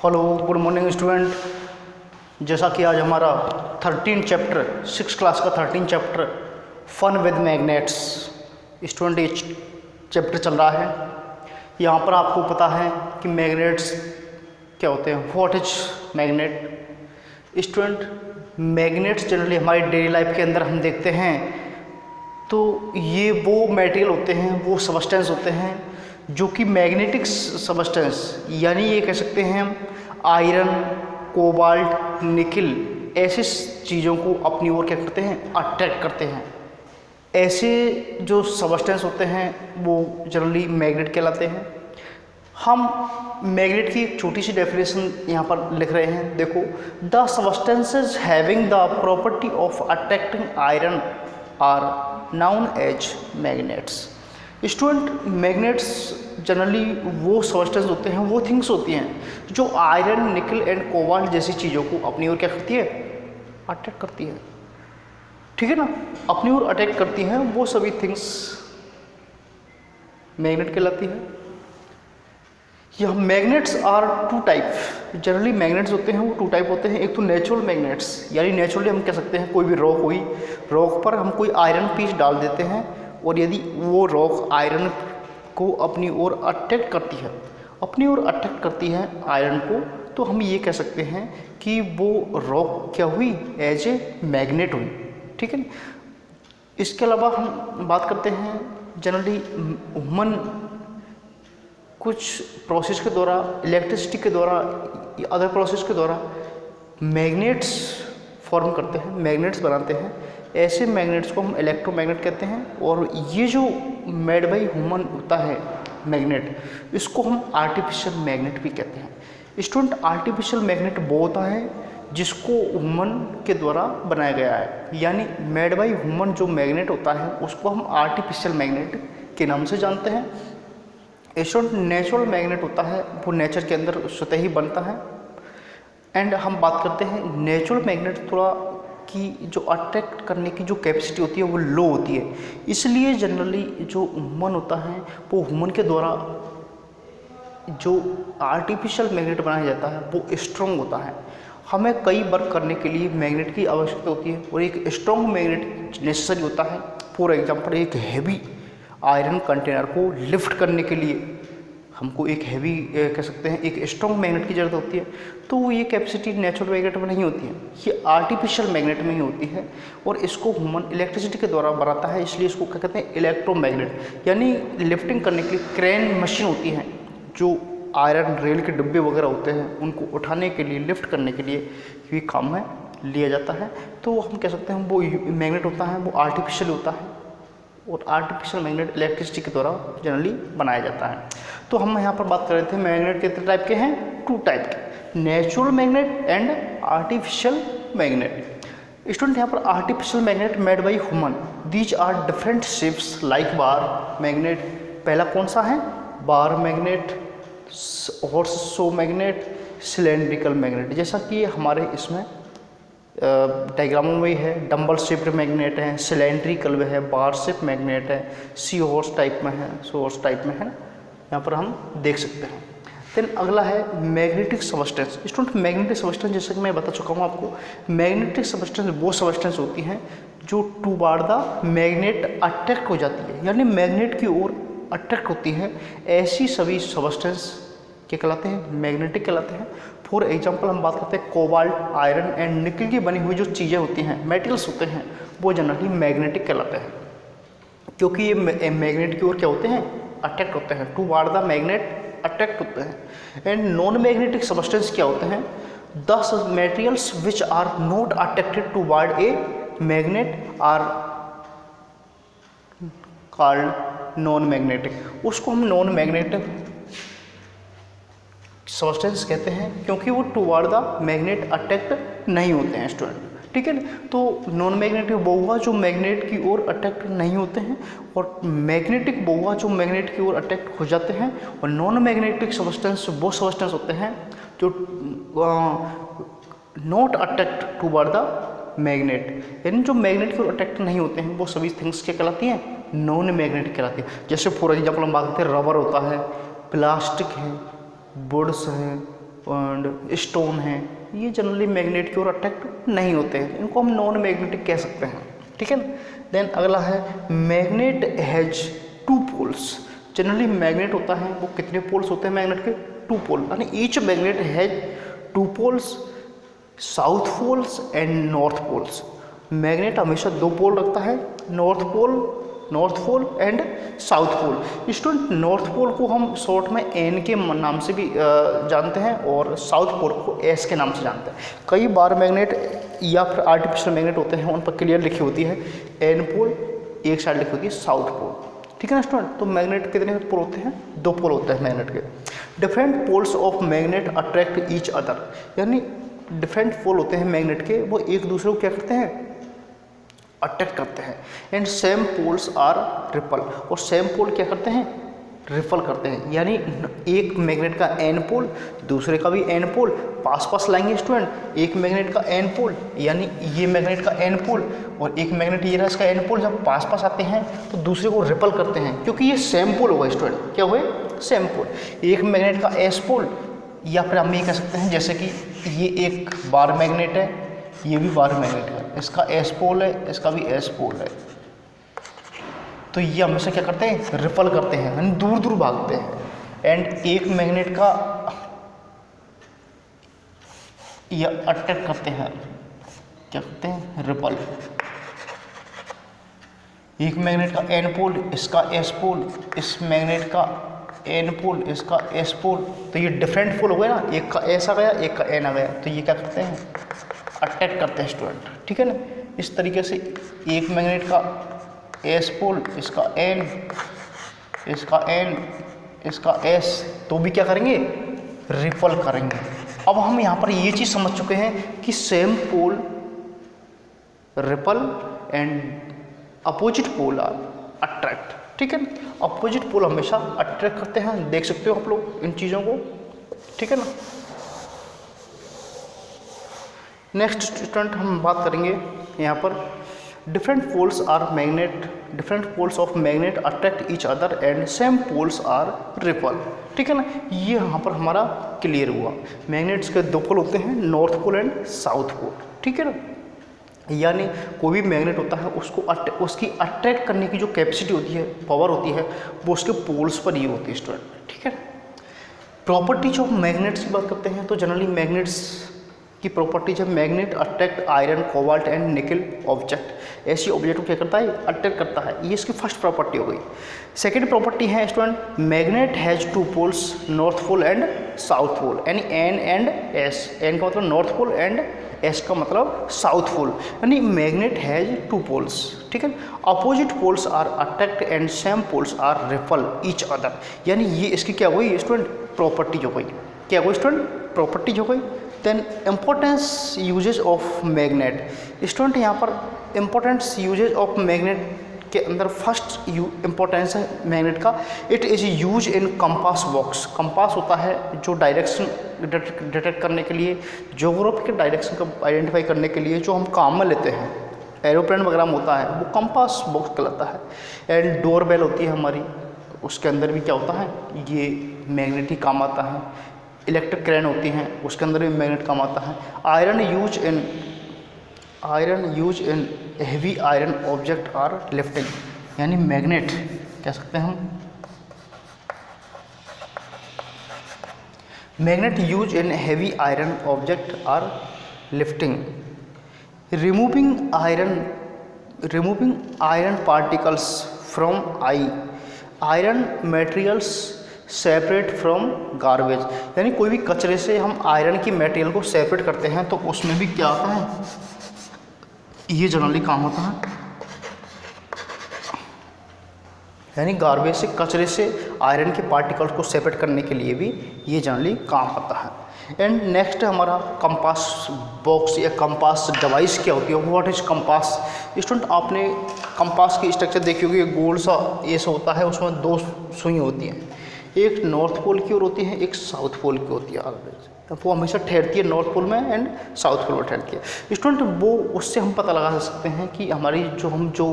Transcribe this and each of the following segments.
Hello, good morning student. जैसा कि आज हमारा 13 चैप्टर 6 क्लास का 13 chapter fun with magnets student ये चैप्टर चल रहा है। यहाँ पर आपको पता है कि मैग्नेट्स क्या होते हैं, what is magnet. Student, magnets generally हमारी डेली लाइफ के अंदर हम देखते हैं तो ये वो मटेरियल होते हैं, वो सबस्टेंस होते हैं जो कि मैग्नेटिक सबस्टेंस, यानी ये कह सकते हैं हम आयरन, कोबाल्ट, निकिल ऐसी चीज़ों को अपनी ओर क्या करते हैं, अट्रैक्ट करते हैं। ऐसे जो सबस्टेंस होते हैं वो जनरली मैग्नेट कहलाते हैं। हम मैग्नेट की एक छोटी सी डेफिनेशन यहाँ पर लिख रहे हैं। देखो, the substances having the property of attracting iron are known as magnets. Student, magnets generally वो सबस्टेंस होते हैं, वो थिंग्स होती हैं जो आयरन, निकल एंड कोबाल्ट जैसी चीज़ों को अपनी ओर क्या करती है, अट्रैक्ट करती है। ठीक है ना, अपनी ओर अट्रैक्ट करती हैं वो सभी थिंग्स मैग्नेट कहलाती है। यह magnets are two type. Generally magnets होते हैं वो टू टाइप होते हैं। एक तो नेचुरल मैग्नेट्स, यानी नेचुरली हम कह सकते हैं कोई भी रॉक हुई, रॉक पर हम कोई आयरन पीस डाल देते हैं और यदि वो रॉक आयरन को अपनी ओर अट्रैक्ट करती है, अपनी ओर अट्रैक्ट करती है आयरन को, तो हम ये कह सकते हैं कि वो रॉक क्या हुई, एज ए मैग्नेट हुई। ठीक है। इसके अलावा हम बात करते हैं जनरली ह्यूमन कुछ प्रोसेस के द्वारा, इलेक्ट्रिसिटी के द्वारा या अदर प्रोसेस के द्वारा मैग्नेट्स फॉर्म करते हैं, मैग्नेट्स बनाते हैं। ऐसे मैग्नेट्स को हम इलेक्ट्रोमैग्नेट कहते हैं। और ये जो मेड बाई ह्यूमन होता है मैग्नेट, इसको हम आर्टिफिशियल मैग्नेट भी कहते हैं। स्टूडेंट, आर्टिफिशियल मैग्नेट वो होता है जिसको ह्यूमन के द्वारा बनाया गया है, यानी मेड बाई ह्यूमन जो मैग्नेट होता है उसको हम आर्टिफिशियल मैग्नेट के नाम से जानते हैं। स्टूडेंट, नेचुरल मैग्नेट होता है वो नेचर के अंदर स्वतः ही बनता है। एंड हम बात करते हैं नेचुरल मैग्नेट थोड़ा की जो अट्रैक्ट करने की जो कैपेसिटी होती है वो लो होती है, इसलिए जनरली जो ह्यूमन होता है वो ह्यूमन के द्वारा जो आर्टिफिशियल मैग्नेट बनाया जाता है वो स्ट्रॉन्ग होता है। हमें कई वर्क करने के लिए मैग्नेट की आवश्यकता होती है और एक स्ट्रॉन्ग मैग्नेट नेसेसरी होता है। फॉर एग्जांपल, एक हैवी आयरन कंटेनर को लिफ्ट करने के लिए हमको एक हैवी कह सकते हैं एक स्ट्रॉन्ग मैग्नेट की ज़रूरत होती है। तो ये कैपेसिटी नेचुरल मैग्नेट में नहीं होती है, ये आर्टिफिशियल मैग्नेट में ही होती है। और इसको ह्यूमन इलेक्ट्रिसिटी के द्वारा बनाता है, इसलिए इसको क्या कहते हैं, इलेक्ट्रोमैग्नेट। यानी लिफ्टिंग करने के लिए क्रेन मशीन होती है, जो आयरन रेल के डिब्बे वगैरह होते हैं उनको उठाने के लिए, लिफ्ट करने के लिए ये काम में लिया जाता है। तो हम कह सकते हैं वो मैग्नेट होता है वो आर्टिफिशियल होता है और आर्टिफिशियल मैग्नेट इलेक्ट्रिसिटी के द्वारा जनरली बनाया जाता है। तो हम यहाँ पर बात कर रहे थे मैग्नेट कितने टाइप के हैं, टू टाइप के, natural magnet and artificial magnet. Student, यहाँ पर artificial magnet made by human, these are different shapes like bar magnet. पहला कौन सा है, bar magnet, horseshoe magnet, cylindrical magnet. जैसा कि हमारे इसमें डायग्रामों में है, डंबल शेप्ड मैग्नेट है, सिलेंड्रिकल में है, बार शेप मैग्नेट है, सी हॉर्स टाइप में है, सो हॉर्स टाइप में है ना, यहाँ पर हम देख सकते हैं। देन अगला है magnetic substance. Student, magnetic substance जैसा कि मैं बता चुका हूँ आपको, मैग्नेटिक सबस्टेंस वो सबस्टेंस होती हैं जो टूवर्ड द मैग्नेट अट्रैक्ट हो जाती है, यानी मैग्नेट की ओर अट्रैक्ट होती है। ऐसी सभी सबस्टेंस क्या कहलाते हैं, मैग्नेटिक कहलाते हैं। फॉर एग्जांपल हम बात करते हैं कोबाल्ट, आयरन एंड निकल की बनी हुई जो चीज़ें होती हैं, मेटल्स होते हैं, वो जनरली मैग्नेटिक कहलाते हैं, क्योंकि ये मैग्नेट की ओर क्या होते हैं, अट्रैक्ट होते हैं, टूवर्ड द मैग्नेट अट्रैक्ट होते हैं। एंड नॉन मैग्नेटिक सबस्टेंस क्या होते हैं, the materials which are not attracted toward a magnet are called non magnetic. उसको हम नॉन मैग्नेटिक सबस्टेंस कहते हैं क्योंकि वो टूवर्ड द मैग्नेट अट्रैक्ट नहीं होते हैं। स्टूडेंट, ठीक है ना, तो नॉन मैग्नेटिक वो हुआ जो मैग्नेट की ओर अट्रैक्ट नहीं होते हैं, और मैग्नेटिक वो हुआ जो मैग्नेट की ओर अट्रैक्ट हो जाते हैं। और नॉन मैग्नेटिक सबस्टेंस वो सबस्टेंस होते हैं जो not attract toward the magnet, यानी जो मैग्नेट की ओर अट्रैक्ट नहीं होते हैं वो सभी थिंग्स क्या कहलाती हैं, नॉन मैग्नेटिक कहलाती है। जैसे फॉर एग्जाम्पल हम बात करते हैं रबर होता है, प्लास्टिक है, बोर्ड्स हैं, एंड स्टोन है, ये जनरली मैग्नेट की ओर अट्रैक्ट नहीं होते हैं, इनको हम नॉन मैग्नेटिक कह सकते हैं, ठीक है ना। देन अगला है magnet has 2 poles. Generally magnet होता है वो कितने पोल्स होते हैं मैग्नेट के? 2 पोल, यानी each magnet has 2 poles, south poles and north poles. Magnet हमेशा 2 पोल रखता है, north pole and south pole. Student north pole को हम शॉर्ट में एन के नाम से भी जानते हैं और साउथ पोल को एस के नाम से जानते हैं। कई बार मैग्नेट या फिर आर्टिफिशियल मैग्नेट होते हैं उन पर क्लियर लिखी होती है एन पोल, एक साइड लिखी होती है साउथ पोल, ठीक है ना स्टूडेंट। तो मैग्नेट कितने पोल होते हैं? 2 पोल होते हैं मैग्नेट के। Different poles of magnet attract each other, यानी डिफरेंट पोल होते हैं मैग्नेट के, वो एक दूसरे को क्या करते हैं? अट्रैक्ट करते हैं। And same poles are repel, और सेम पोल क्या करते हैं? रिपल करते हैं। यानी एक मैग्नेट का एन पोल दूसरे का भी एन पोल पास पास लाएंगे स्टूडेंट। एक मैग्नेट का एन पोल यानी ये मैग्नेट का एन पोल और एक मैग्नेट ये रहा इसका एन पोल, जब पास पास आते हैं तो दूसरे को रिपल करते हैं, क्योंकि ये सेम पोल होगा स्टूडेंट। क्या हुए? Same pole. एक मैग्नेट का एस पोल, या फिर हम ये कह सकते हैं जैसे कि ये एक बार मैग्नेट है, ये भी बार मैग्नेट है, इसका एस पोल है, इसका भी एस पोल है, तो ये हमेशा क्या करते हैं? रिपल करते हैं, यानी दूर दूर भागते हैं। एंड एक मैग्नेट का ये अट्रैक्ट करते हैं, क्या करते हैं? रिपल। एक मैग्नेट का एन पोल, इसका एस पोल, इस मैग्नेट का एन पोल, इसका एस पोल, तो ये डिफरेंट पोल हो गए ना, एक का एस आ गया एक का एन आ गया, तो ये क्या करते हैं? अट्रैक्ट करते हैं स्टूडेंट, ठीक है ना। इस तरीके से एक मैग्नेट का एस पोल, इसका एन, इसका एन, इसका एस, तो भी क्या करेंगे? रिपल करेंगे। अब हम यहाँ पर ये चीज़ समझ चुके हैं कि same pole repel and opposite pole are attract, ठीक है ना। अपोजिट पोल हमेशा अट्रैक्ट करते हैं, देख सकते हो आप लोग इन चीज़ों को, ठीक है ना। नेक्स्ट स्टूडेंट हम बात करेंगे यहाँ पर different poles are magnet, different poles of magnet attract each other and same poles are repel, ठीक है ना। ये यहाँ पर हमारा क्लियर हुआ। मैग्नेट्स के 2 पोल होते हैं, north pole and south pole, ठीक है ना। यानी कोई भी मैग्नेट होता है उसको उसकी अट्रैक्ट करने की जो कैपेसिटी होती है, पावर होती है, वो उसके पोल्स पर ही होती है स्टूडेंट, ठीक है। प्रॉपर्टीज ऑफ मैग्नेट्स की बात करते हैं तो जनरली मैग्नेट्स की प्रॉपर्टीज है magnet attract iron, cobalt and निकल ऑब्जेक्ट। ऐसी ऑब्जेक्ट को क्या करता है? अट्रैक्ट करता है। ये इसकी फर्स्ट प्रॉपर्टी हो गई। सेकेंड प्रॉपर्टी है student magnet has 2 poles, north pole and south pole, यानी एन एंड एस। एन का मतलब नॉर्थ पोल एंड एस का मतलब साउथ पोल, यानी मैग्नेट हैज 2 पोल्स, ठीक है। Opposite poles are attract and same poles are repel each other, यानी ये इसकी क्या हो गई स्टूडेंट? प्रॉपर्टीज हो गई। क्या हो गई स्टूडेंट? प्रॉपर्टीज हो गई। Then importance uses of magnet. Student यहाँ पर इम्पोर्टेंस यूजेज ऑफ मैग्नेट के अंदर फर्स्ट इम्पोर्टेंस है मैग्नेट का, it is use in compass box. Compass होता है जो डायरेक्शन डिटेक्ट करने के लिए, ज्योग्राफी के डायरेक्शन को आइडेंटिफाई करने के लिए जो हम काम में लेते हैं, एरोप्लेन वगैरह में होता है, वो कंपास बॉक्स कहलाता है। एंड डोर बेल होती है हमारी, उसके अंदर भी क्या होता है? ये मैग्नेट ही काम आता है। इलेक्ट्रिक क्रेन होती हैं, उसके अंदर भी मैग्नेट काम आता है। Iron use in heavy iron object are lifting, यानी मैग्नेट कह सकते हैं हम, magnet use in heavy iron object are lifting. Removing iron particles from iron materials separate from garbage, यानी कोई भी कचरे से हम आयरन की मटेरियल को सेपरेट करते हैं तो उसमें भी क्या होता है? ये जनरली काम होता है, यानी गार्बेज से, कचरे से आयरन के पार्टिकल्स को सेपरेट करने के लिए भी ये जनरली काम आता है। एंड नेक्स्ट हमारा कंपास बॉक्स या कंपास डिवाइस क्या होती है? What is compass? स्टूडेंट आपने कंपास की स्ट्रक्चर देखी होगी, गोल सा ऐसा होता है, उसमें 2 सुई होती हैं, एक नॉर्थ पोल की ओर होती है, एक साउथ पोल की होती है ऑलवेज। वो हमेशा ठहरती है नॉर्थ पोल में एंड साउथ पोल में ठहरती है। स्टूडेंट वो उससे हम पता लगा सकते हैं कि हमारी हम जो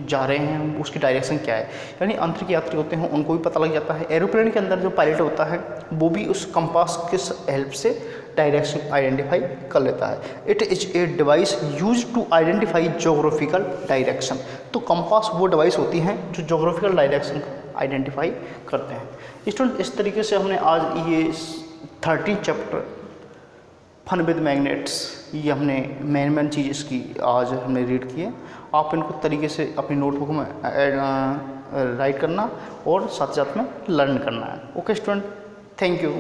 जा रहे हैं उसकी डायरेक्शन क्या है। यानी अंतरिक्ष यात्री होते हैं उनको भी पता लग जाता है। एरोप्लेन के अंदर जो पायलट होता है वो भी उस कंपास के हेल्प से डायरेक्शन आइडेंटिफाई कर लेता है। It is a device use to identify geographical direction. तो कंपास वो डिवाइस होती हैं जो जोग्राफिकल डायरेक्शन आइडेंटिफाई करते हैं। स्टूडेंट इस तरीके से हमने आज ये 13 चैप्टर फन विद मैग्नेट्स, ये हमने मेन चीज़ इसकी आज हमने रीड किए। आप इनको तरीके से अपनी नोटबुक में राइट करना और साथ साथ में लर्न करना है। Okay student, thank you.